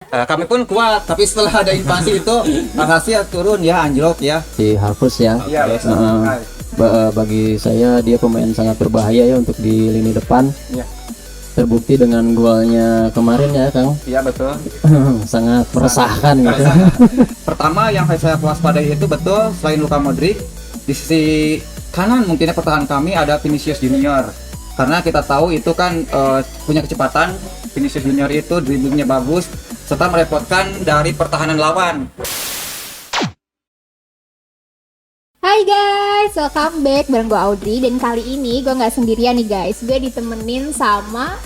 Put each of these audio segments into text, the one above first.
Kami pun kuat, tapi setelah ada invasi itu alhasil turun ya, anjlok ya. Si Harvus ya. Iya, Bagi saya dia pemain sangat berbahaya ya untuk di lini depan. Iya. Terbukti dengan golnya kemarin ya Kang. Iya betul. Sangat meresahkan gitu. Pertama yang saya waspadai itu betul, selain Luka Modric, di sisi kanan mungkinnya pertahanan kami ada Vinicius Junior. Karena kita tahu itu kan punya kecepatan. Vinicius Junior itu dribblingnya bagus, serta merepotkan dari pertahanan lawan. Hai guys, welcome back bareng gue Audrey. Dan kali ini gue nggak sendirian nih guys, gue ditemenin sama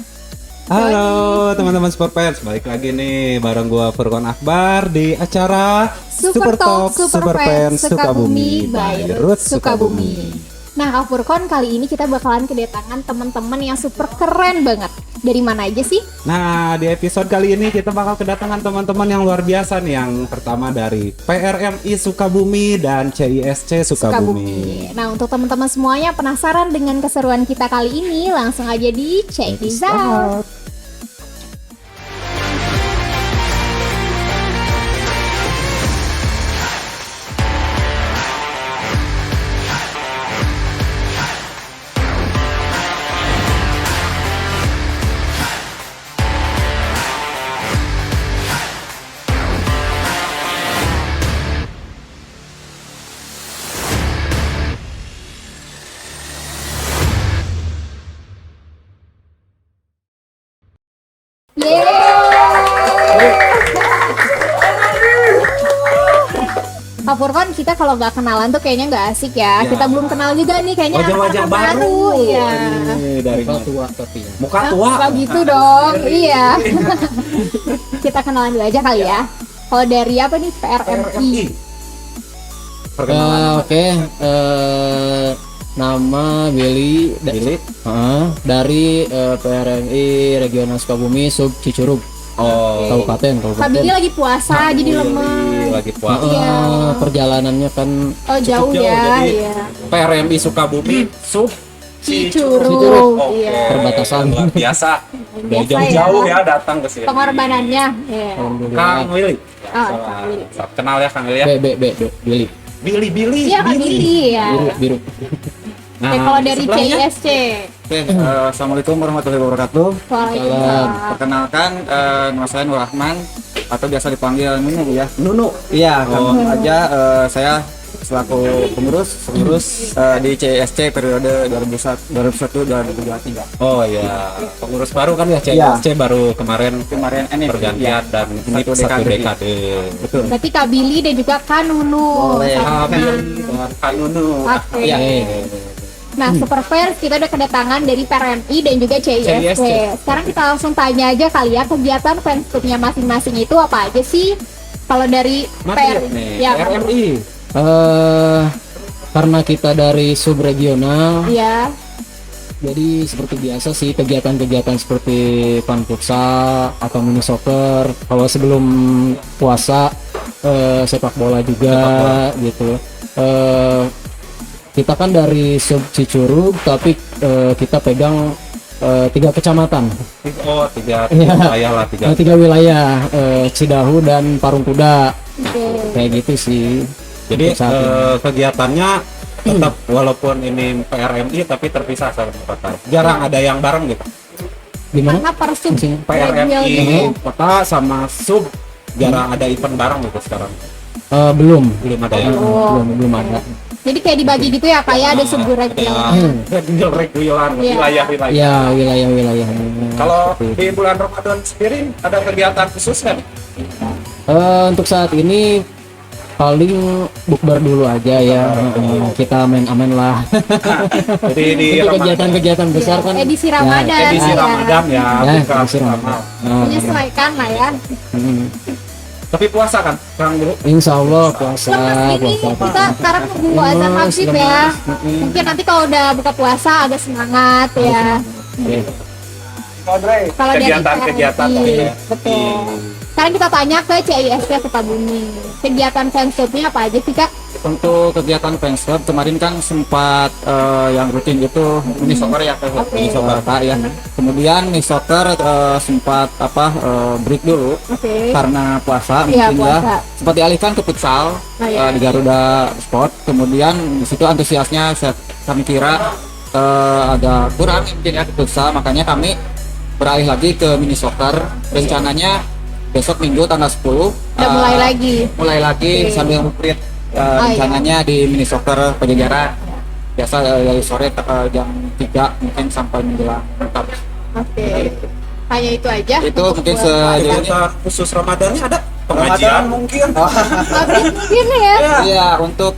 Halo teman-teman Sport Fans, balik lagi nih bareng gua Furqan Akbar di acara Super Talk Super Fans Sukabumi by Ruth Sukabumi. Nah Kak Furqan, kali ini kita bakalan kedatangan teman-teman yang super keren banget. Dari mana aja sih? Nah, di episode kali ini kita bakal kedatangan teman-teman yang luar biasa nih. Yang pertama dari PRMI Sukabumi dan CISC Sukabumi. Nah untuk teman-teman semuanya penasaran dengan keseruan kita kali ini, langsung aja di check this out. Kak Furqan, kita kalau nggak kenalan tuh kayaknya nggak asik ya. Kita belum kenal juga nih kayaknya Wajah-wajah anak-anak baru. Iya. Ini dari Muka tua tapi ya. muka tua. Nggak gitu dong. Iya. Kita kenalan dulu aja kali ya. Kalau dari apa nih PRMI? Perkenalan. Oke, nama Billy. Dari PRMI Regional Sukabumi Sub Cicurug. Kabupaten. Kak Billy lagi puasa jadi lemes. Lagi puasa. Iya. Perjalanannya kan Jauh jauh, ya. jadi Iya. PRMI Sukabumi Sub Cicurug. Iya. perbatasan. luar biasa. Dari Biasa jauh-jauh ya. ya datang ke sini. Pengorbanannya. Iya. Kang Willy. Kang Willy. Kenal ya Kang Willy ya. Billy. Billy. Iya Kak Billy ya. Biru. Oke, kalau dari sebelahnya? CISC. Oke, assalamualaikum warahmatullahi wabarakatuh. Waalaikumsalam. Perkenalkan, nama saya Nur Rahman atau biasa dipanggil Nunu ya. Nunu. Iya, kami aja saya selaku pengurus di CISC periode 2001-2023. Oh iya, pengurus baru kan ya CISC baru kemarin Ini pergantian dan ini satu dekade. Betul. Berarti Kak Billy dan juga Kak Nunu. Boleh. Kan Nunu. Oke. Iya. Nah, Super Fans kita udah kedatangan dari PRMI dan juga CISC. Sekarang kita langsung tanya aja kali ya, kegiatan fans clubnya masing-masing itu apa aja sih? Kalau dari PRMI. Karena kita dari subregional, ya. jadi seperti biasa sih kegiatan-kegiatan seperti fun futsal atau mini soccer. Kalau sebelum puasa sepak bola juga gitu. Kita kan dari sub Cicurug tapi kita pegang 3 kecamatan. Oh, tiga wilayah lah, Tiga wilayah, Cidahu dan Parung Kuda. Oke. Kayak gitu sih. Jadi Untuk saat ini. kegiatannya tetap walaupun ini PRMI tapi terpisah sama kota. Jarang ada yang bareng gitu. Gimana? Karena per sub regional gitu PRMI ya. kota sama sub jarang ada event bareng gitu sekarang. Belum Belum ada ya. belum ada. Jadi kayak dibagi gitu ya, kayak ada sub regional. Regular Iya. wilayah-wilayah. Ya wilayah-wilayah. Kalau di bulan Ramadan sendiri ada kegiatan khusus kan? Untuk saat ini paling bukber dulu aja ya. Kita main aman lah. Jadi di Untuk kegiatan-kegiatan besar kan Edisi Ramadan. edisi ya. Ramadan ya, Ya, bukan edisi Ramadan. sama. Menyesuaikan lah ya. Tapi puasa kan, Kang Bro? Insya Allah puasa. Lemes ini kita sekarang nunggu azan maghrib ya. Mungkin nanti kalau udah buka puasa agak semangat ya. Kalau dari Kegiatan-kegiatan PRMI, tadi ya. betul. Sekarang kita tanya ke CISP Sukabumi. Kegiatan fans clubnya apa aja sih Kak? Untuk kegiatan fans club kemarin kan sempat yang rutin itu mini soccer ya, mini soccer Kak, ya. Kemudian mini soccer sempat break dulu Oke. karena puasa Iya, mungkin ya. puasa. Sempat dialihkan ke futsal iya. di Garuda Sport. Kemudian di situ antusiasnya kami kira agak kurang mungkin ya ke futsal, makanya kami beralih lagi ke mini soccer. Rencananya besok Minggu tanggal 10 Udah mulai lagi. Oke. Sambil nguprit rencananya di mini soccer Pajajaran biasa dari sore jam 3 mungkin sampai menjelang lengkap. Oke. Hanya itu aja. Itu untuk mungkin buat- Kegiatan khusus Ramadannya ada pengajian mungkin. Mungkin ya. Iya, untuk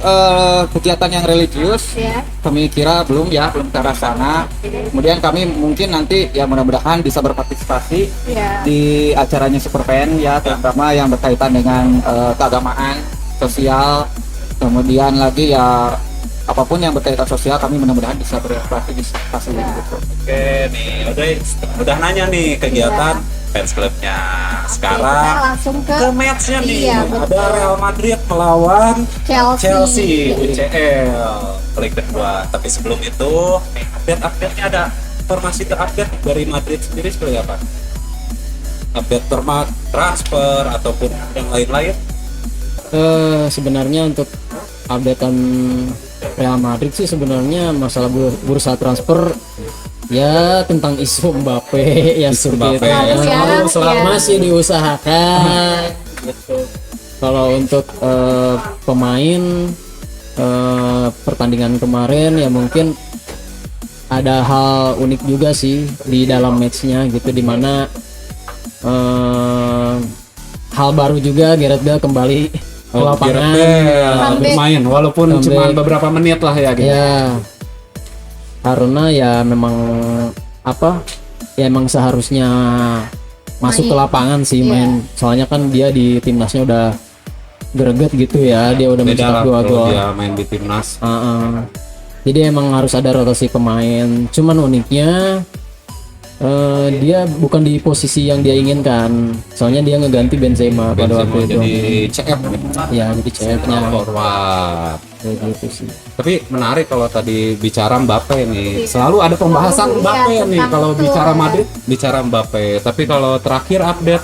kegiatan yang religius Ya. kami kira belum ke arah sana. Kemudian kami mungkin nanti ya mudah-mudahan bisa berpartisipasi Ya. di acaranya Superpen ya, terutama yang berkaitan dengan keagamaan, sosial, kemudian lagi ya apapun yang berkaitan sosial kami mudah-mudahan bisa berpartisipasi gitu. Oke nih, udah nanya nih kegiatan fans clubnya. Kita Sekarang langsung ke ke matchnya nih. Iya, Ada betul. Real Madrid melawan Chelsea. Chelsea UCL leg kedua. Tapi sebelum itu update-nya ada informasi terupdate dari Madrid sendiri seperti apa? Update transfer ataupun yang lain-lain? Sebenarnya untuk updatean Real Madrid sih sebenarnya masalah bursa transfer ya tentang isu Mbappe ya Isu seperti Mbappe. itu. Selalu ya, Selalu ya. masih diusahakan gitu. Kalau untuk pemain pertandingan kemarin ya mungkin ada hal unik juga sih di dalam matchnya gitu, dimana hal baru juga Gareth Bale kembali ke lapangan. Comeback. Bermain walaupun Comeback. cuma beberapa menit lah ya gitu. Ya, karena ya memang ya emang seharusnya masuk ke lapangan sih Iya. main. Soalnya kan dia di timnasnya udah greget gitu ya, dia udah Beda mencetak lah 2 kalau gol. dia main di timnas. Jadi emang harus ada rotasi pemain. Cuman uniknya dia bukan di posisi yang dia inginkan. Soalnya dia ngeganti Benzema pada waktu itu. Jadi CF Ya, jadi CF-nya forward. kayak gitu sih. Tapi menarik kalau tadi bicara Mbappe nih. Selalu ada pembahasan Iya, Mbappe nih tentang kalau itu, bicara ya. Madrid, bicara Mbappe. Tapi kalau terakhir update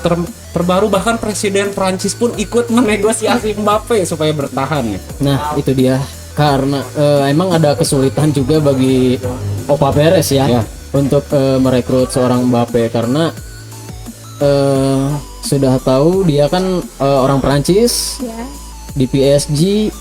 terbaru bahkan Presiden Prancis pun ikut menegosiasi Mbappe supaya bertahan nih. Nah, itu dia. Karena emang ada kesulitan juga bagi Opa Perez ya, Ya. untuk merekrut seorang Mbappe karena sudah tahu dia kan orang Prancis Ya. di PSG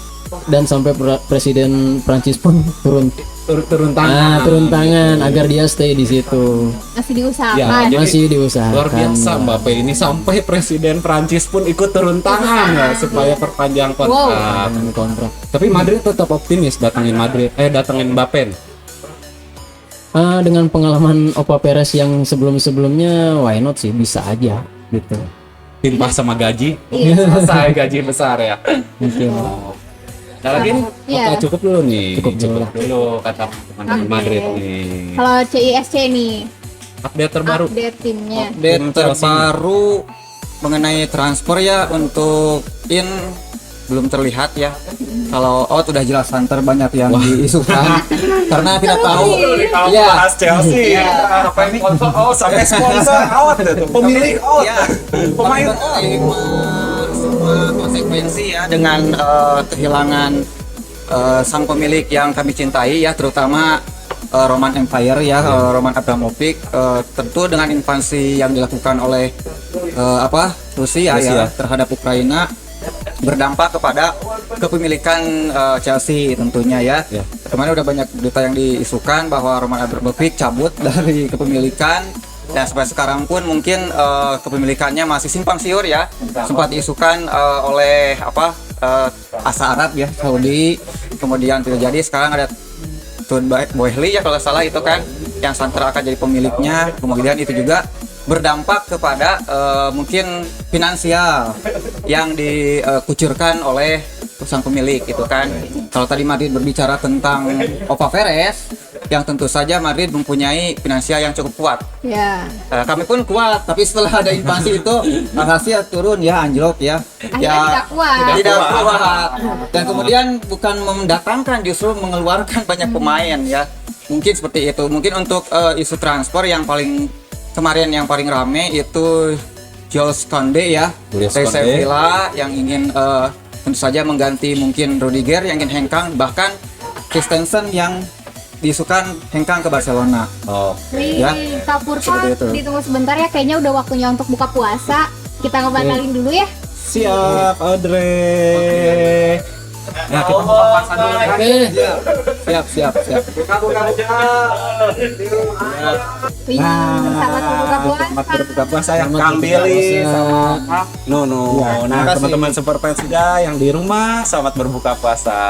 dan sampai Presiden Prancis pun turun Turun tangan. turun tangan agar dia stay di situ. Masih Ya, diusahakan. jadi Masih diusahakan. luar biasa Mbappe ini sampai Presiden Prancis pun ikut turun tangan ya supaya perpanjang kontrak. Dengan kontrak. Tapi Madrid tetap optimis datangin Mbappe. Dengan pengalaman Opa Perez yang sebelum-sebelumnya, why not sih, bisa aja gitu. Timpah sama gaji. Iya. Selesai gaji besar ya. Mungkin. Nah lagi nih, Iya. cukup dulu nih. Cukup dulu. Kata teman-teman Madrid nih. Kalau CISC nih, Update terbaru. update timnya. Update Tim Chelsea. terbaru mengenai transfer ya, untuk belum terlihat ya. Kalau out udah jelas Hunter banyak yang diisukan karena kita tahu ya Chelsea. Apa ini sponsor out sampai sponsor out itu. Pemilik out. ya Pemain semua konsekuensi ya dengan kehilangan sang pemilik yang kami cintai ya, terutama Roman Empire ya, Roman Abramovich. Tentu dengan invasi yang dilakukan oleh Rusia ya terhadap Ukraina berdampak kepada kepemilikan Chelsea tentunya ya. Kemarin udah banyak berita yang diisukan bahwa Roman Abramovich cabut dari kepemilikan, dan sampai sekarang pun mungkin kepemilikannya masih simpang siur ya. Sempat diisukan oleh Asa Arab ya, Saudi, kemudian tidak jadi. Sekarang ada Tun Boehly ya kalau nggak salah itu kan yang Santer akan jadi pemiliknya. Kemudian itu juga berdampak kepada mungkin finansial yang dikucurkan oleh sang pemilik itu kan. Kalau tadi Madrid berbicara tentang Opa Perez, yang tentu saja Madrid mempunyai finansial yang cukup kuat. Ya. Kami pun kuat, tapi setelah ada invasi itu hasil turun ya, anjlok ya. Akhirnya tidak kuat. Tidak kuat. Dan kemudian bukan mendatangkan, justru mengeluarkan banyak pemain ya. Mungkin seperti itu. Mungkin untuk isu transfer yang paling kemarin yang paling rame itu Jules Koundé ya, Jules dari Koundé. Sevilla yang ingin tentu saja mengganti mungkin Rudiger yang ingin hengkang, bahkan Christensen yang diisukan hengkang ke Barcelona. Oh. Nih, Ya, Kak Purko, seperti itu. ditunggu sebentar ya, kayaknya udah waktunya untuk buka puasa. Kita ngebatalin dulu ya. Siap, Audrey. Nah, kita buka puasa dulu kan. Siap. Wih, selamat berbuka puasa. Selamat berbuka puasa yang Selamat Kang berbuka Billy puasa. sama Nono. Ya, Nah, terima kasih. teman-teman super fans juga yang di rumah, selamat berbuka puasa.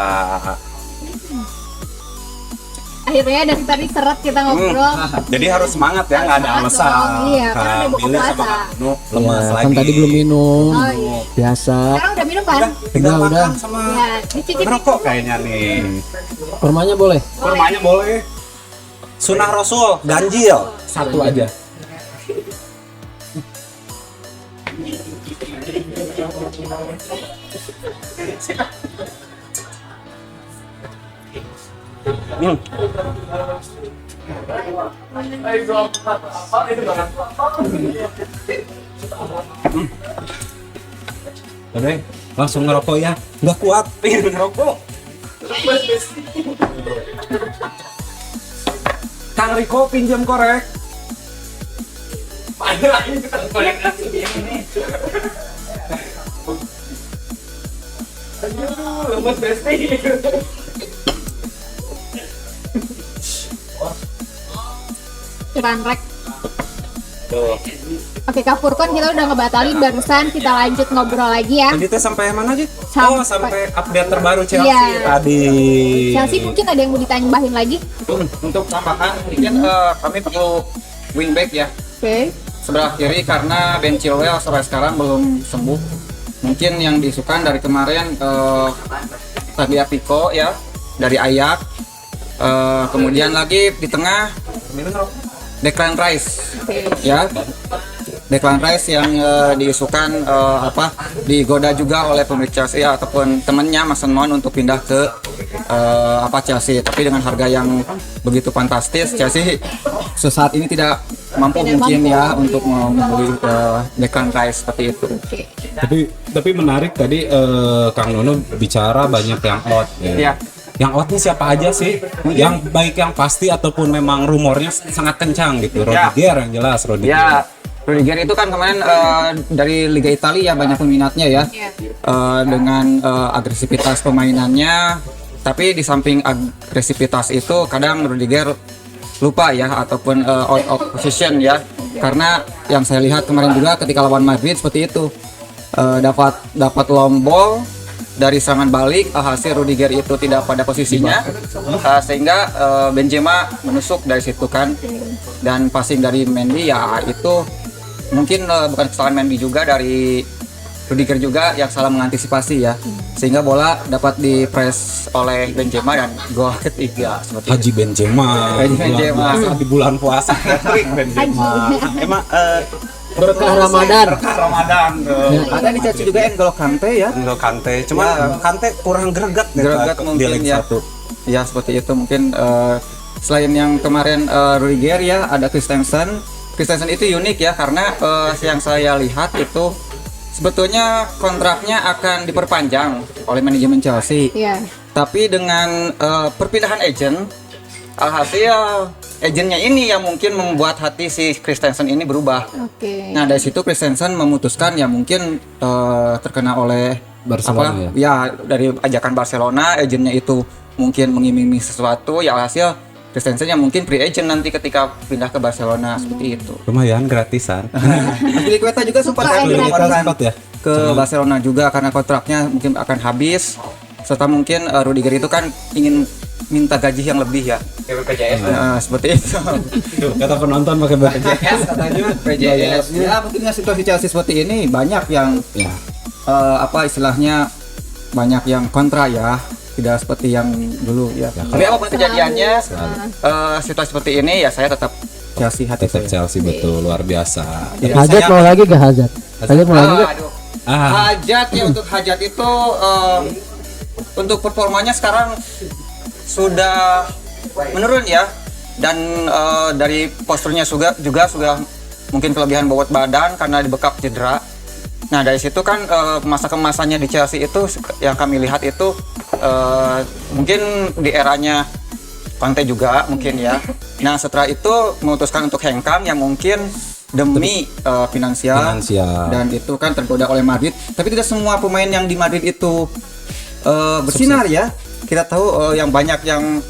Akhirnya dari tadi seret kita ngobrol. Jadi harus semangat ya, nggak ada Semangat alasan. dong, iya, karena Kang udah buka Billy sama puasa. Kang Nono lemas Ya, lagi. kan tadi belum minum. Oh, iya. Biasa. Sekarang udah minum kan? Tinggal Udah. makan sama Ya, dicicip. ngerokok kayaknya nih. Kurmanya boleh? Kurmanya boleh. Sunnah Rasul, ganjil. Satu aja. Udah, langsung ngerokok ya. Nggak kuat, pengen ngerokok. Kang Riko pinjam korek. Ranrek. Tuh. Oke, Kak Furkon, kita udah ngebatalin barusan, kita lanjut ngobrol lagi ya. Tadi teh sampai mana aja? Sampai- Oh, sampai update terbaru Chelsea Iya. tadi. Chelsea mungkin ada yang mau ditambahin lagi. Untuk tambahan mungkin kami perlu wingback ya, Oke. sebelah kiri, karena Ben Chilwell sampai sekarang belum sembuh. Mungkin yang diisukan dari kemarin Tagliafico ya, dari Ajax. Kemudian lagi di tengah Declan Rice ya, Declan Rice yang diisukan digoda juga oleh pemilik Chelsea ataupun temannya Mason Mount untuk pindah ke Chelsea, tapi dengan harga yang begitu fantastis Chelsea sesaat ini tidak mampu mungkin ya untuk membeli Declan Rice seperti itu. Tapi menarik tadi Kang Nono bicara banyak yang out. Ya. Yang outnya siapa aja sih? Yang baik yang pasti ataupun memang rumornya sangat kencang gitu. Ya. Rudiger yang jelas Rudiger. Ya, Rudiger itu kan kemarin dari Liga Italia banyak peminatnya ya, dengan agresivitas pemainannya. Tapi di samping agresivitas itu kadang Rudiger lupa ya, ataupun out of position ya. Karena yang saya lihat kemarin juga ketika lawan Madrid seperti itu, dapat long ball dari serangan balik, hasil Rudiger itu tidak pada posisinya, sehingga Benzema menusuk dari situ kan, dan passing dari Mendy ya itu mungkin bukan kesalahan Mendy juga, dari Rudiger juga yang salah mengantisipasi ya, sehingga bola dapat dipress oleh Benzema dan gol ketiga seperti itu. Haji Benzema. Haji Benzema. Puasa di bulan puasa. Patrick Benzema. Emang Berkah Ramadan. berkah Ramadan tuh. Ada di Chelsea juga N'Golo Kante ya, N'Golo Kante, cuman Ya. Kante kurang greget nih, greget Pak, di mungkin leg ya. satu. Ya seperti itu mungkin. Selain yang kemarin Rudiger ya, ada Christensen. Christensen itu unik ya, karena yang saya lihat itu sebetulnya kontraknya akan diperpanjang oleh manajemen Chelsea. Iya. Tapi dengan perpindahan agent, alhasil agennya ini yang mungkin membuat hati si Christensen ini berubah. Oke. Nah dari situ Christensen memutuskan ya mungkin terkena oleh Barcelona ya dari ajakan Barcelona, agennya itu mungkin mengiming-iming sesuatu, ya hasil Christensen yang mungkin free agent nanti ketika pindah ke Barcelona seperti itu. Lumayan gratisan. Aspilicueta juga sempat Oh, kan iya, ditawarkan sempat ya? ke Barcelona juga karena kontraknya mungkin akan habis, serta mungkin Rudiger itu kan ingin minta gaji yang lebih ya. Seperti itu. Tuh, kata penonton pakai bahasa. Katanya PJS. Ya mungkin dengan situasi Chelsea seperti ini banyak yang Ya. istilahnya banyak yang kontra ya. tidak seperti yang dulu ya. Tapi apapun kejadiannya, situasi seperti ini ya saya tetap Chelsea hati Tetap saya. Chelsea betul, luar biasa. Iya. Hajat mau lagi gak Hajat? Hajat mau lagi gak? Aduh. Ah. Hajat ya, untuk Hajat itu untuk performanya sekarang sudah menurun ya, dan dari posturnya juga sudah mungkin kelebihan bobot badan karena dibekap cedera. Nah dari situ kan masa kemasannya di Chelsea itu yang kami lihat itu mungkin di eranya Conte juga mungkin ya. Nah setelah itu memutuskan untuk hengkang yang mungkin demi finansial, dan itu kan tergoda oleh Madrid. Tapi tidak semua pemain yang di Madrid itu bersinar ya. Kita tahu yang banyak yang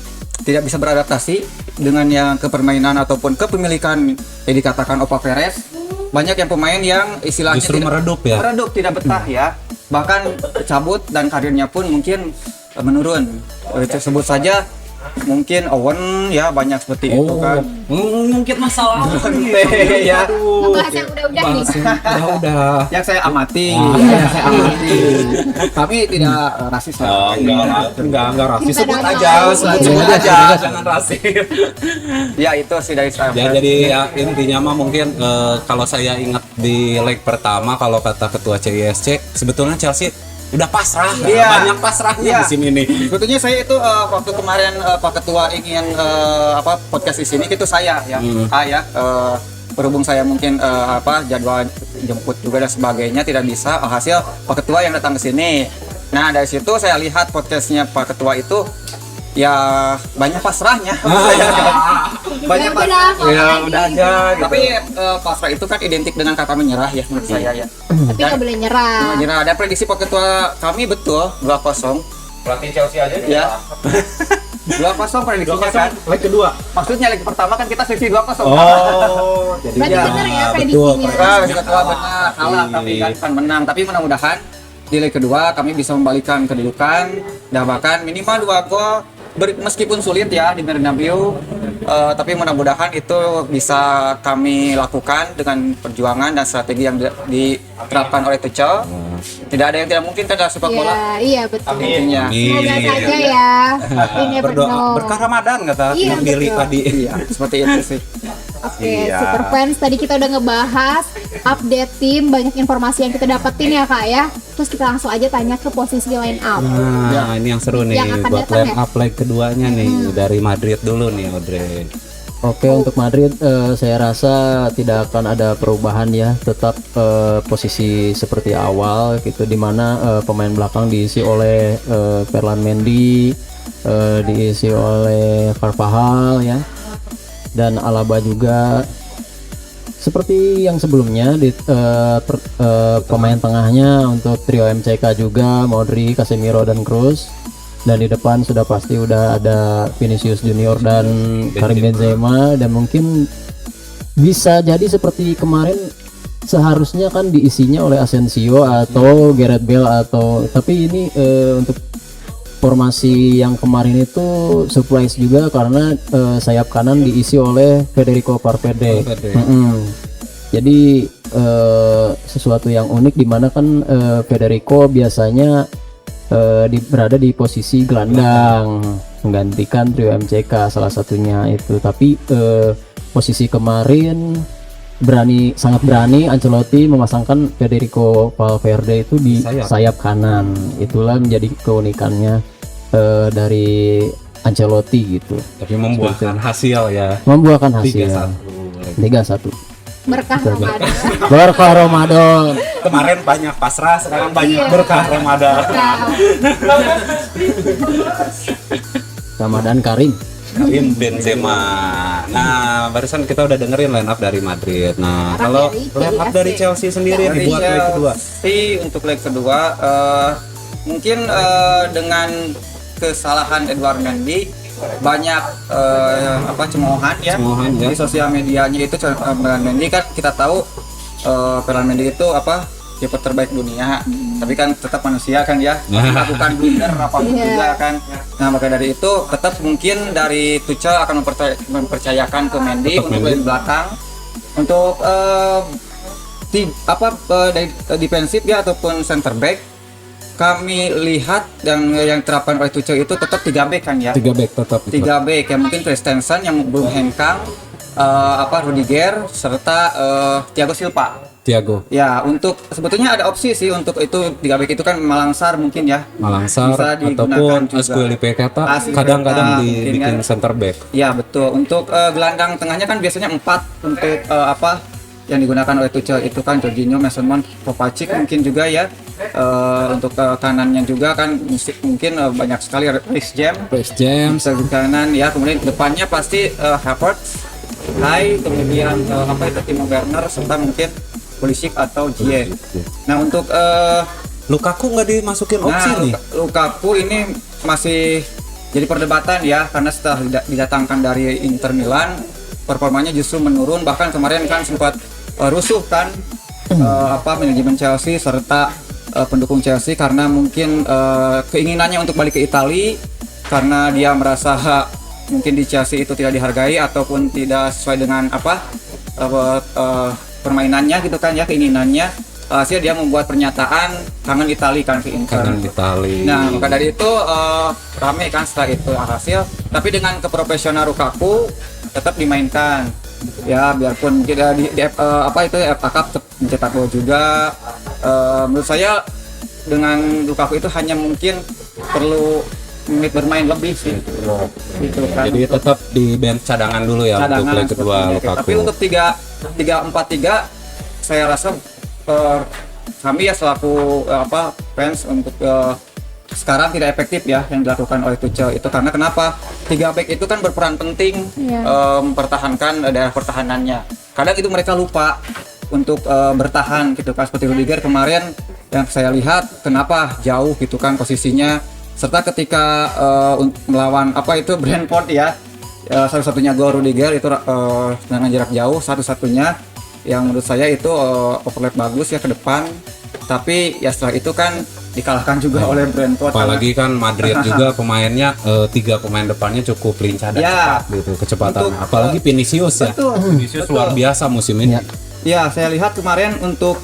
tidak bisa beradaptasi dengan yang kepermainan ataupun kepemilikan yang dikatakan Opa Perez. Banyak yang pemain yang istilahnya Justru meredup ya? meredup, tidak betah ya, bahkan cabut dan karirnya pun mungkin menurun. Sebut saja mungkin Owen ya, banyak seperti itu kan. Mungkin masalah ya. Ngebahas yang udah-udah nih. udah. Yang saya amati, yang saya amati. Tapi tidak rasis lah. Oh, enggak rasis, sebut Enggak aja, ada sebut rasis. aja, jangan rasis. Ya itu sih dari saya. Ya, jadi ya, intinya mah mungkin kalau saya ingat di leg pertama, kalau kata ketua CISC, sebetulnya Chelsea udah pasrah, Iya. banyak pasrahnya Iya. di sini nih. Sebetulnya saya itu waktu kemarin Pak Ketua ingin podcast di sini itu saya ya, berhubung saya mungkin jadwal jemput juga dan sebagainya tidak bisa, hasil Pak Ketua yang datang ke sini. Nah dari situ saya lihat podcastnya Pak Ketua itu ya banyak pasrahnya. Banyak pasrah. Ya, Udah aja gitu. Tapi pasrah itu kan identik dengan kata menyerah ya menurut saya ya. Tapi nggak boleh nyerah. Menyerah. Ada prediksi Pak Ketua kami betul 2-0. Pelatih Chelsea aja nih. Ya. 2-0 prediksinya kan. Leg kedua. Maksudnya leg pertama kan kita selisih 2-0. Oh, jadi Berarti Iya. bener ya betul, prediksinya. Leg kedua benar kalah tapi kan akan menang. Tapi mudah-mudahan di leg kedua kami bisa membalikkan kedudukan dan bahkan minimal 2 gol meskipun sulit ya di Bernabeu, tapi mudah-mudahan itu bisa kami lakukan dengan perjuangan dan strategi yang diterapkan oleh Tuchel. Tidak ada yang tidak mungkin kan dalam sepak bola. Iya betul. Intinya. Semoga saja ya. Ini Berdoa berkah Ramadan kata Iya, Bang Billy betul. tadi. Iya, seperti itu sih. Oke, Iya. Super Fans, tadi kita udah ngebahas update tim, banyak informasi yang kita dapetin ya Kak ya. Terus kita langsung aja tanya ke posisi line up. Nah, ini yang seru nih Yang akan buat datang line ya? up leg keduanya nih dari Madrid dulu nih, Audrey. Oke, untuk Madrid saya rasa tidak akan ada perubahan ya, tetap posisi seperti awal gitu, dimana pemain belakang diisi oleh Ferland Mendy, diisi oleh Carvajal ya, dan Alaba juga. Seperti yang sebelumnya di pemain tengahnya untuk trio MCK juga Modric, Casemiro dan Kroos. Dan di depan sudah pasti udah ada Vinicius Junior dan Karim Benzema, dan mungkin bisa jadi seperti kemarin seharusnya kan diisinya oleh Asensio atau Gareth Bale tapi ini untuk formasi yang kemarin itu surprise juga karena sayap kanan diisi oleh Federico Valverde. Jadi sesuatu yang unik di mana kan Federico biasanya berada di posisi gelandang menggantikan trio MCK salah satunya itu, tapi posisi kemarin sangat berani Ancelotti memasangkan Federico Valverde itu di sayap kanan. Itulah menjadi keunikannya dari Ancelotti gitu, Tapi membuahkan hasil ya. membuahkan hasil 3-1. 3-1 Berkah Ramadan. berkah Ramadan. Kemarin banyak pasrah, sekarang banyak Iya. berkah Ramadan. Ramadan Karim. Karim Benzema. Nah, barusan kita udah dengerin line up dari Madrid. Nah, Sekarang kalau dari line up CSC. dari Chelsea sendiri nih buat leg kedua. Untuk leg kedua mungkin dengan kesalahan Edouard Mendy banyak cemoohan ya. Cemoohan, ya. Di sosial medianya itu Edouard Mendy kan kita tahu Edouard Mendy itu kiper terbaik dunia, tapi kan tetap manusia kan ya, melakukan blunder apapun juga kan. Nah maka dari itu tetap mungkin dari Tuchel akan mempercayakan ke Mendy untuk main belakang untuk dari defensif ya ataupun center back. kami lihat yang terapkan oleh Tuchel itu tetap 3 back kan ya. 3 back tetap. 3 back yang mungkin Christensen yang belum hengkang, Rudiger serta Thiago Silva. Thiago Ya, untuk sebetulnya ada opsi sih untuk itu 3 back itu kan Malangsar mungkin ya. Malangsar Bisa digunakan ataupun juga. Azpilicueta Azpilicueta kadang-kadang mungkin dibikin kan. center back. Ya betul. Untuk gelandang tengahnya kan biasanya 4 untuk yang digunakan oleh Tuchel itu kan Jorginho, Mason Mount, Kovacic mungkin juga ya. Untuk kanannya juga kan mungkin banyak sekali Reece James di kanan ya. Kemudian depannya pasti Havertz, kemudian Timo Werner serta mungkin Pulisic atau Ziyech. Nah untuk Lukaku nggak dimasukin opsi nih. Lukaku ini masih jadi perdebatan ya, karena setelah didatangkan dari Inter Milan performanya justru menurun, bahkan kemarin kan sempat rusuh kan manajemen Chelsea serta pendukung Chelsea karena mungkin keinginannya untuk balik ke Italia karena dia merasa mungkin di Chelsea itu tidak dihargai ataupun tidak sesuai dengan permainannya gitu kan ya, keinginannya. Hasil dia membuat pernyataan kangen Italia kan ke Inter. Kangen Italia. Nah, maka dari itu rame kan setelah itu hasil, tapi dengan keprofesional Lukaku tetap dimainkan. Ya, biarpun kita di FA Cup mencetak gol juga. Menurut saya dengan Lukaku itu hanya mungkin perlu menit bermain lebih sih. Gitu kan. Jadi tetap di bench cadangan dulu ya untuk leg kedua Lukaku. Tapi untuk 3-4-3 saya rasa kami ya selaku fans untuk sekarang tidak efektif ya yang dilakukan oleh Tuchel itu, karena kenapa? 3 back itu kan berperan penting mempertahankan daerah pertahanannya. Kadang itu mereka lupa untuk bertahan gitu kan, seperti Rudiger kemarin yang saya lihat kenapa jauh gitu kan posisinya, serta ketika melawan Brentford ya, satu-satunya gol Rudiger itu dengan jarak jauh, satu-satunya yang menurut saya itu overlap bagus ya ke depan, tapi ya setelah itu kan dikalahkan juga oleh Brentford. Apalagi kan Madrid juga pemainnya 3 pemain depannya cukup lincah dan cepat gitu kecepatan. Apalagi Vinicius ya. Vinicius luar biasa musim ini. Ya, saya lihat kemarin untuk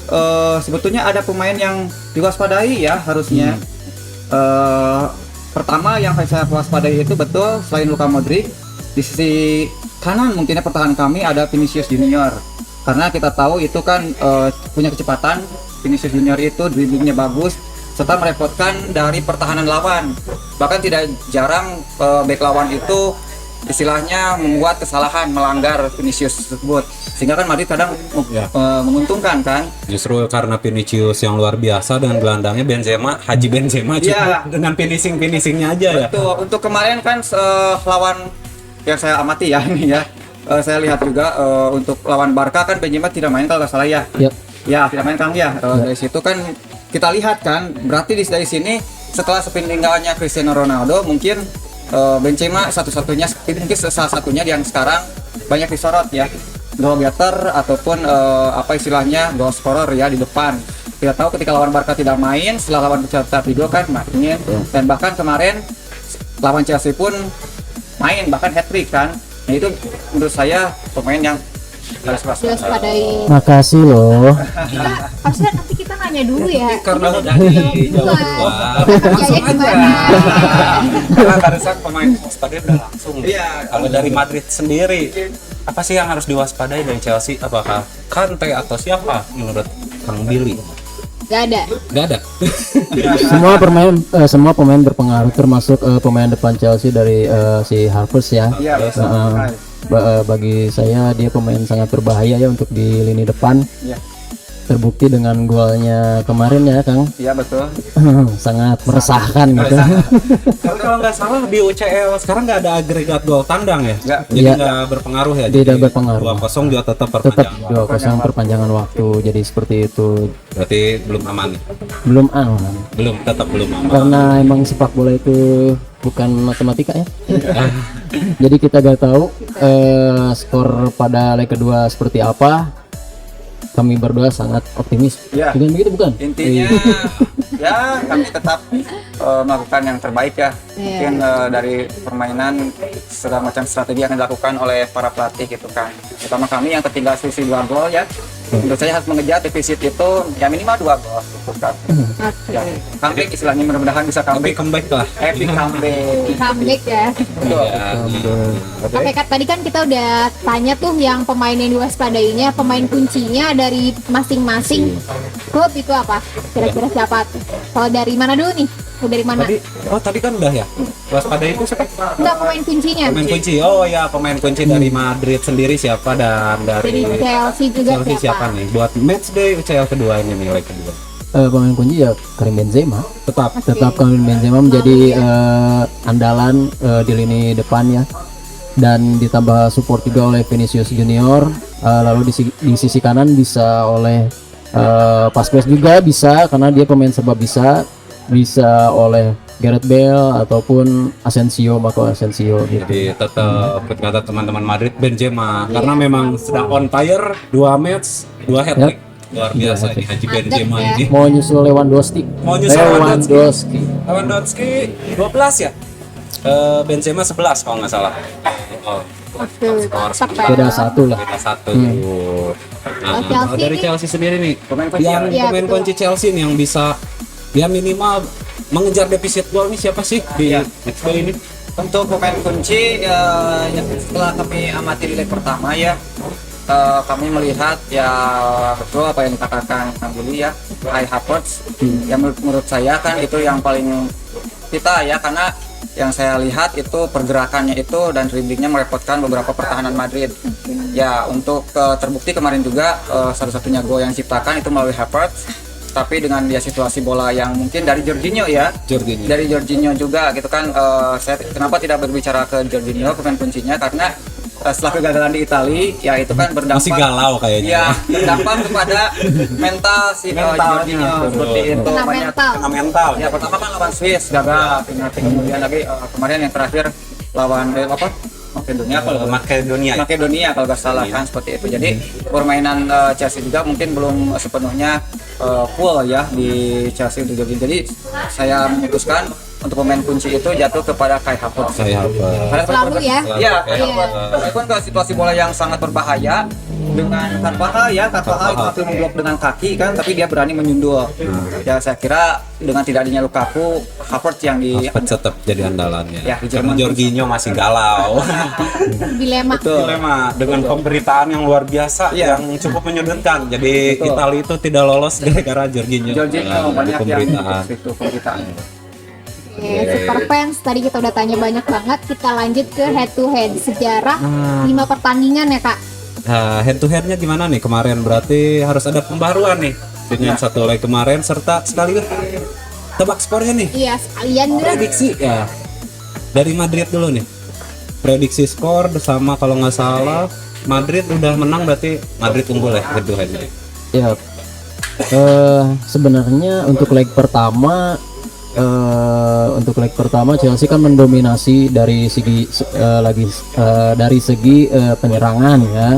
sebetulnya ada pemain yang diwaspadai ya harusnya. Pertama yang saya waspadai itu betul, selain Luka Modric, di sisi kanan mungkinnya pertahanan kami ada Vinicius Junior. Karena kita tahu itu kan punya kecepatan, Vinicius Junior itu dribblingnya bagus, serta merepotkan dari pertahanan lawan. Bahkan tidak jarang bek lawan itu istilahnya membuat kesalahan, melanggar Vinicius tersebut, sehingga kan Madrid kadang menguntungkan kan. Justru karena Vinicius yang luar biasa dengan gelandangnya Haji Benzema juga dengan finishingnya aja ya. Betul. Untuk kemarin kan lawan yang saya amati ya ini ya. Saya lihat juga untuk lawan Barca kan Benzema tidak main kalau nggak salah ya. Ya, tidak main Kang ya. Dari situ kan kita lihat kan, berarti dari sini setelah sepeninggalannya Cristiano Ronaldo mungkin Benzema satu-satunya, mungkin salah satunya yang sekarang banyak disorot ya, goal getter ataupun istilahnya goal scorer ya di depan. Kita tahu ketika lawan Barca tidak main, setelah lawan Celta Vigo kan main, dan bahkan kemarin lawan Chelsea pun main, bahkan hat-trick kan. Nah itu menurut saya pemain yang harus waspadai. Makasih loh. Harusnya nanti kita nanya dulu ya. Karena udah dijawab langsung aja. Karena harusnya pemain waspadai udah langsung. Iya. Kalau dari Madrid sendiri, apa sih yang harus diwaspadai dari Chelsea? Apakah Kante atau siapa menurut Kang Billy? Gak ada. Semua pemain berpengaruh, termasuk pemain depan Chelsea dari si Havertz ya. Bagi saya dia pemain sangat berbahaya ya untuk di lini depan. Terbukti dengan golnya kemarin ya Kang. Iya betul. Sangat meresahkan gitu. Kalau nggak salah di UCL sekarang nggak ada agregat gol tandang ya. Jadi nggak berpengaruh ya. Tidak berpengaruh. 2-0 juga tetap Tetap perpanjangan. 2-0 perpanjangan waktu. Jadi seperti itu. Berarti belum aman. Tetap belum aman. Karena Karena emang sepak bola itu bukan matematika ya. Jadi kita gak tahu skor pada leg kedua seperti apa. Kami berdua sangat optimis. Ya. Dengan begitu bukan? Intinya ya kami tetap melakukan yang terbaik ya. Mungkin dari permainan segala macam strategi yang dilakukan oleh para pelatih gitu kan. Terutama kami yang tertinggal selisih 2 gol ya. Menurut saya harus mengejar defisit itu ya minimal 2 gol gitu kan. Ya, comeback istilahnya, mudah-mudahan bisa Tapi comeback. comeback lah. Epic comeback. Comeback ya. Betul. Oke Kak, tadi kan kita udah tanya tuh yang pemain yang diwaspadainya, pemain kuncinya dari masing-masing klub itu apa? Kira-kira siapa tuh? Kalau dari mana dulu nih? Dari mana? Tadi kan udah ya. Waspada itu siapa? Enggak, pemain kuncinya. Pemain kunci. Oh ya, pemain kunci dari Madrid sendiri siapa, dan Dari dari Chelsea juga Chelsea siapa nih? Buat match day UCL kedua ini nih, leg kedua. Pemain kunci ya Karim Benzema. Oke. Tetap Karim Benzema menjadi andalan di lini depan ya. Dan ditambah support juga oleh Vinicius Junior. Lalu di sisi kanan bisa oleh Pasquez juga bisa, karena dia pemain serba bisa oleh Gareth Bale ataupun Marco Asensio gitu. Jadi tetap kata teman-teman Madrid Benzema karena memang sedang on fire, 2 match 2 hat trick. Luar biasa ini Haji Benzema ya. ini. Mau nyusul Lewandowski. Lewandowski 12 ya. Benzema 11 kalau nggak salah. Oh, Oke, skor tetap ya. Beda satu lah. beda 1. Kalau Chelsea Dari nih? Chelsea sendiri nih, Pemain kunci yang ya, pemain betul. kunci Chelsea nih yang bisa dia minimal mengejar defisit gol nih siapa sih di Ya. match day ini? Untuk pemain kunci yang setelah kami amati di leg pertama ya, kami melihat ya betul apa yang dikatakan Kang Billy ya, Kai Havertz. Yang menurut saya kan itu yang paling kita ya, karena yang saya lihat itu pergerakannya itu dan dribblingnya merepotkan beberapa pertahanan Madrid. Ya untuk terbukti kemarin juga satu-satunya gol yang diciptakan itu melalui Havertz. Tapi dengan dia situasi bola yang mungkin dari Jorginho ya, dari Jorginho juga gitu kan. Saya kenapa tidak berbicara ke Jorginho pemain kuncinya, karena setelah kegagalan di Itali ya itu kan berdampak Masih galau kayaknya. ya, berdampak kepada mental si Jorginho seperti itu. Kena Banyak mental. Kena mental. ya, pertama kan lawan Swiss gagal penalti, kemudian lagi kemarin yang terakhir lawan Makedonia kalau nggak salah kan, seperti itu. Jadi permainan Chelsea juga mungkin belum sepenuhnya full ya di Chelsea untuk Jorginho. Jadi saya memutuskan untuk pemain kunci itu jatuh kepada Kai Havertz. Selalu ya. Iya, Iya. walaupun ke situasi bola yang sangat berbahaya dengan Carvajal itu hampir memblok dengan kaki kan, tapi dia berani menyundul. Ya saya kira dengan tidak adanya Lukaku, Havertz yang tetap jadi andalannya. Ya, di Karena Jerman. Jorginho masih galau. Dilema. Dilema dengan pemberitaan yang luar biasa Iya. yang cukup menyudutkan. Jadi Betul. Italia itu tidak lolos gara-gara Jorginho. Jorginho Di banyak yang pemberitaan. itu pemberitaan. Oke, super fans. Tadi kita udah tanya banyak banget. Kita lanjut ke head to head sejarah 5 pertandingan ya Kak. Nah, head to headnya gimana nih kemarin? Berarti harus ada pembaruan nih dengan satu leg kemarin, serta sekaligus tebak skornya nih. Iya, sekalian deh. Prediksi ya dari Madrid dulu nih. Prediksi skor sama kalau nggak salah Madrid udah menang, berarti Madrid unggul ya head to head ini. Ya, sebenarnya untuk leg pertama Chelsea kan mendominasi dari segi penyerangan ya,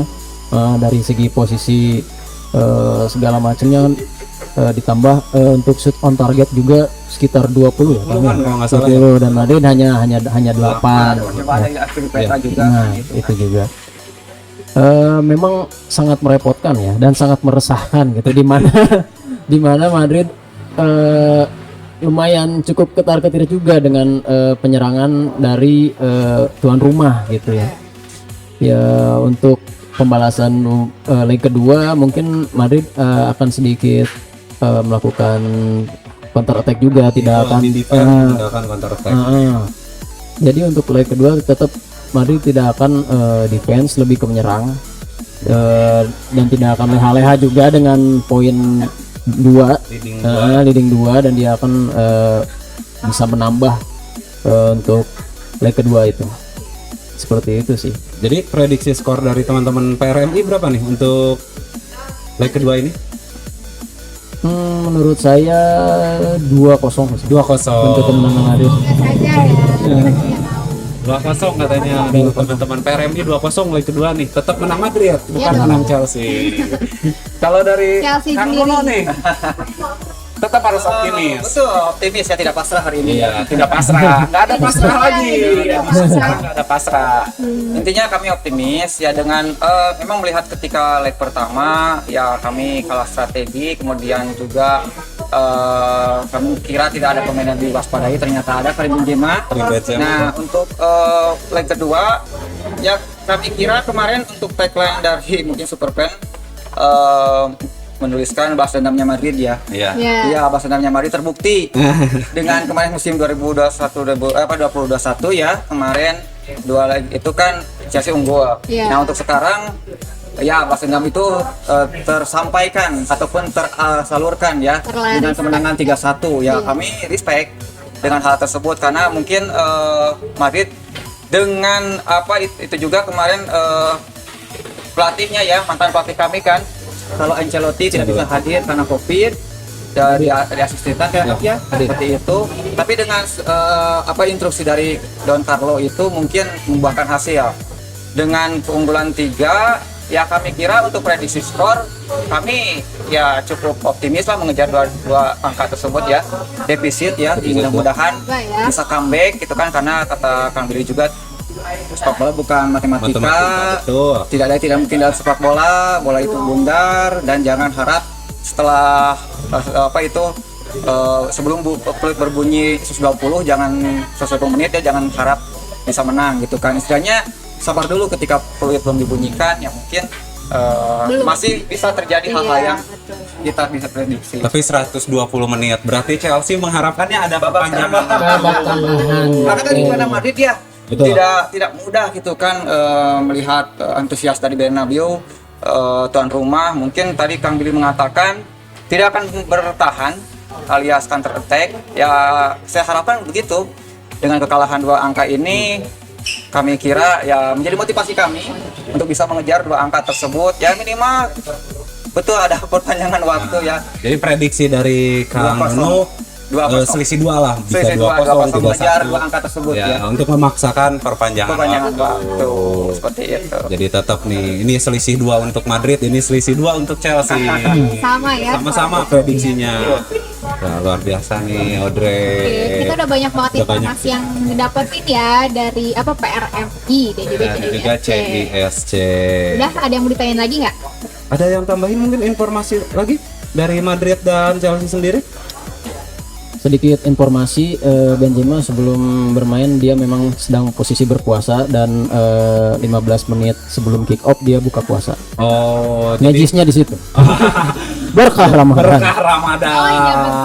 dari segi posisi segala macamnya, ditambah untuk shoot on target juga sekitar 20 ya, Puluhan kalau nggak salah ya. 20, dan Madrid hanya 8. Coba ada Aspilicueta juga. Nah, itu juga. Memang sangat merepotkan ya, dan sangat meresahkan gitu, di mana Madrid lumayan cukup ketar-ketir juga dengan penyerangan dari tuan rumah gitu ya. Ya, untuk pembalasan leg kedua mungkin Madrid akan sedikit melakukan counter attack juga, tidak akan Di defense tidak akan counter attack. jadi untuk leg kedua tetap Madrid tidak akan defense, lebih ke menyerang, dan tidak akan leha-leha juga dengan poin 2, leading 2, dan dia akan bisa menambah untuk leg kedua itu. Seperti itu sih. Jadi prediksi skor dari teman-teman PRMI berapa nih untuk leg kedua ini? Menurut saya 2-0 sih. 2-0 untuk kemenangan Madrid. Saja ya. 2-0 katanya dari teman-teman PRMI, 2-0 leg kedua nih. Tetap menang Madrid, bukan Iya dong. menang Chelsea. Kalau dari Chelsea Kang sendiri. Mono nih, tetap harus optimis. Betul, optimis ya, tidak pasrah hari ini. Iya, tidak pasrah. Nggak ada pasrah lagi. Nggak ada pasrah. Intinya kami optimis ya dengan memang melihat ketika leg pertama ya kami kalah strategi, kemudian juga kami kira tidak ada pemain yang diwaspadai, ternyata ada Karim Benzema. Karim Benzema. Nah untuk leg kedua ya kami kira kemarin untuk tagline dari mungkin Superfan menuliskan balas dendamnya Madrid ya. Iya. Ya. Iya, balas dendamnya Madrid terbukti dengan kemarin musim 2021 ya, kemarin dua leg itu kan Chelsea unggul. Iya. Nah, untuk sekarang ya balas dendam itu tersampaikan ataupun tersalurkan ya Terlaris. dengan kemenangan 3-1 ya. Iya. Kami respect dengan hal tersebut karena mungkin Madrid dengan apa itu juga kemarin pelatihnya ya, mantan pelatih kami kan, kalau Ancelotti tidak bisa hadir karena Covid dan di asisten ya seperti itu. Tapi dengan apa instruksi dari Don Carlo itu mungkin membuahkan hasil. Dengan keunggulan 3 ya kami kira untuk prediksi skor kami ya cukup optimis lah mengejar dua angka tersebut ya, defisit ya, mudah-mudahan Ya. bisa comeback gitu kan, karena kata Kang Billy juga sepak bola bukan matematika, Betul. tidak ada yang tidak mungkin dalam sepak bola, bola itu bundar dan jangan harap setelah apa itu sebelum peluit berbunyi 120 jangan 120 menit ya jangan harap bisa menang gitu kan, istilahnya sabar dulu ketika peluit belum dibunyikan ya mungkin Belum. masih bisa terjadi hal-hal Iya, yang kita bisa prediksi. Tapi 120 menit berarti Chelsea mengharapkannya ada perpanjangan. Babak tambahan. Karena kan di Madrid ya Betul. tidak mudah gitu kan melihat antusias dari Bernabeu, tuan rumah. Mungkin tadi Kang Billy mengatakan tidak akan bertahan alias counter attack ya, saya harapkan begitu. Dengan kekalahan 2 angka ini kami kira ya menjadi motivasi kami untuk bisa mengejar 2 angka tersebut ya, minimal betul ada perpanjangan waktu ya. Jadi prediksi dari Kang 2-0. Nuno 2-0. selisih 2 lah, bisa Selisih 2-0, 2-0 mengejar 2 3-1. angka tersebut Ya, ya. untuk memaksakan perpanjangan Perpanjangan waktu. waktu seperti itu. Jadi tetap nih, ini selisih 2 untuk Madrid, ini selisih 2 untuk Chelsea. Sama ya. Sama-sama prediksinya. Nah, luar biasa nih Audrey. Oke, kita udah banyak banget Udah informasi yang didapetin ya dari apa PRMI dan juga Dan juga CISC. Udah ada yang mau ditanyain lagi nggak? Ada yang tambahin mungkin informasi lagi dari Madrid dan Chelsea sendiri? Sedikit informasi, Benzema sebelum bermain dia memang sedang posisi berpuasa dan 15 menit sebelum kick off dia buka puasa. Oh, jadi Najisnya di situ. Berkah Ramadan. berkah Ramadan. Oh iya, betul.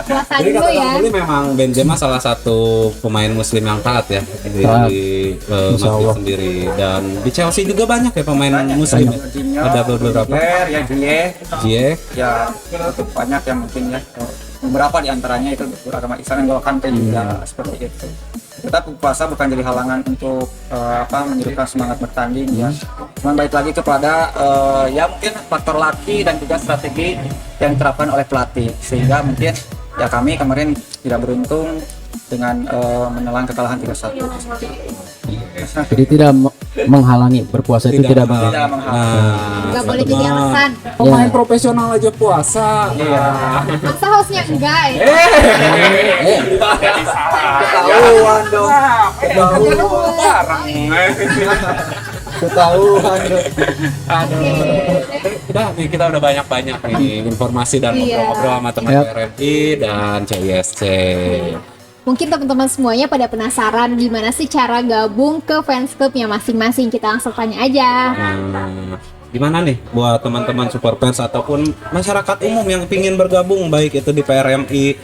Puasa Jadi dulu kata ya. Kang Billy memang Benzema salah satu pemain muslim yang taat ya di Taat. Madrid Insya Allah. sendiri, dan di Chelsea juga banyak ya pemain muslim. Ada beberapa. Ya Ziyech. ya cukup banyak yang mungkin ya, beberapa di antaranya itu beragama Islam, yang Kante juga seperti itu. Tetap puasa bukan jadi halangan untuk menghidupkan semangat bertanding ya. Cuman balik lagi kepada ya mungkin faktor laki dan juga strategi yang diterapkan oleh pelatih, sehingga mungkin ya kami kemarin tidak beruntung dengan menelan kekalahan 3-1. Jadi tidak menghalangi berpuasa itu tidak menghalangi. Tidak menghalangi. Nggak boleh jadi alasan. Pemain profesional aja puasa. Iya. Masa hostnya enggak ya? Ketahuan dong. Ketahuan dong. Udah nih, kita udah banyak-banyak nih informasi dan Iya. ngobrol-ngobrol sama teman Yap. RMI dan CISC. Mungkin teman-teman semuanya pada penasaran gimana sih cara gabung ke fans clubnya masing-masing. Kita langsung tanya aja. Nah, gimana nih buat teman-teman Superfans ataupun masyarakat umum yang ingin bergabung baik itu di PRMI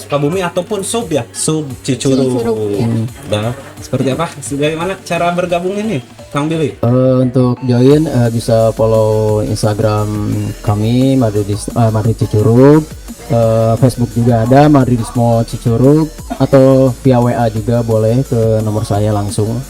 Sukabumi ataupun Sub ya, Sub Cicurug. Cicurug, ya. Nah, seperti apa? Bagaimana cara bergabung ini, Kang Billy? Untuk join bisa follow Instagram kami Madrid Cicurug, Facebook juga ada Madridismo Cicurug, atau via WA juga boleh ke nomor saya langsung.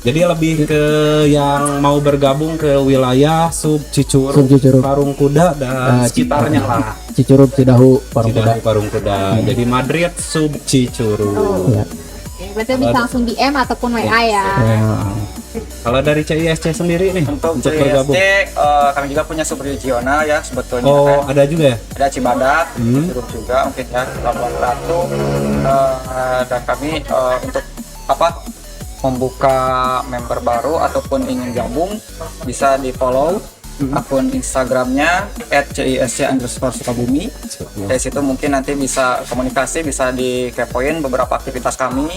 Jadi lebih ke yang mau bergabung ke wilayah Sub Cicurug, Sub Cicurug. Parung Kuda dan sekitarnya lah. Cicurug, Cidahu, Parung Kuda. Cidahu, Parung Kuda. Jadi Madrid Sub Cicurug. Ya. Oke, berarti bisa langsung DM ataupun WA ya. Ya. Kalau dari CISC sendiri nih Untuk bergabung. CISC, kami juga punya subregional ya sebetulnya. Oh, kan. ada juga ya? Ada Cibadak, Curug juga mungkin ya, Labuan Ratu, dan kami untuk membuka member baru ataupun ingin gabung bisa di follow akun Instagramnya @cisc_Sukabumi. Dari situ mungkin nanti bisa komunikasi, bisa dikepoin beberapa aktivitas kami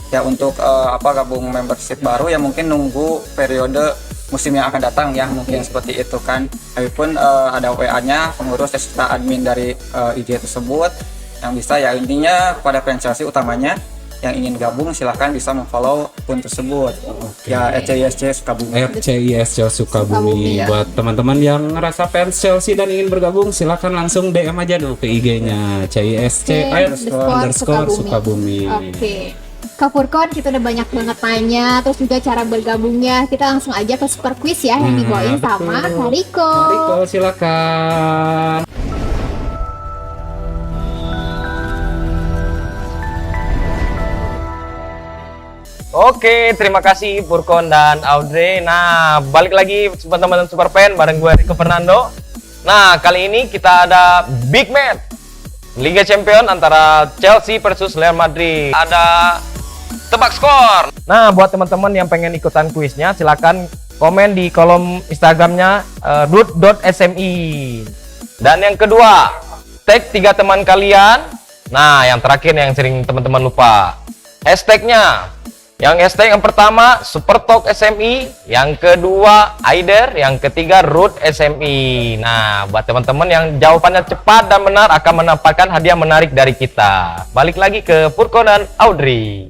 ya untuk gabung membership baru ya mungkin nunggu periode musim yang akan datang ya mungkin seperti itu kan. Tapi pun ada WA-nya pengurus serta admin dari IG tersebut yang bisa ya intinya pada franchise utamanya yang ingin gabung silahkan bisa memfollow akun tersebut ya @CISC Sukabumi. FCISC Sukabumi. Ya. Buat teman-teman yang ngerasa fans Chelsea dan ingin bergabung, silahkan langsung DM aja dulu ke IG-nya CISC_Sukabumi. Oke. Kak Furkon, kita udah banyak banget tanya, terus juga cara bergabungnya. Kita langsung aja ke super quiz ya yang dibawain sama Kak Riko. Riko, silakan. Oke, terima kasih Furkon dan Audrey. Nah, balik lagi teman-teman super fan bareng gue Rico Fernando. Nah, kali ini kita ada big match Liga Champion antara Chelsea versus Real Madrid. Ada tebak skor. Nah, buat teman-teman yang pengen ikutan kuisnya, silakan komen di kolom Instagramnya root.smi. Dan yang kedua, tag 3 teman kalian. Nah, yang terakhir yang sering teman-teman lupa, hashtagnya. Yang hashtag yang pertama Supertalk SMI, yang kedua Aider, yang ketiga Root SMI. Nah, buat teman-teman yang jawabannya cepat dan benar akan mendapatkan hadiah menarik dari kita. Balik lagi ke Furkon dan Audrey.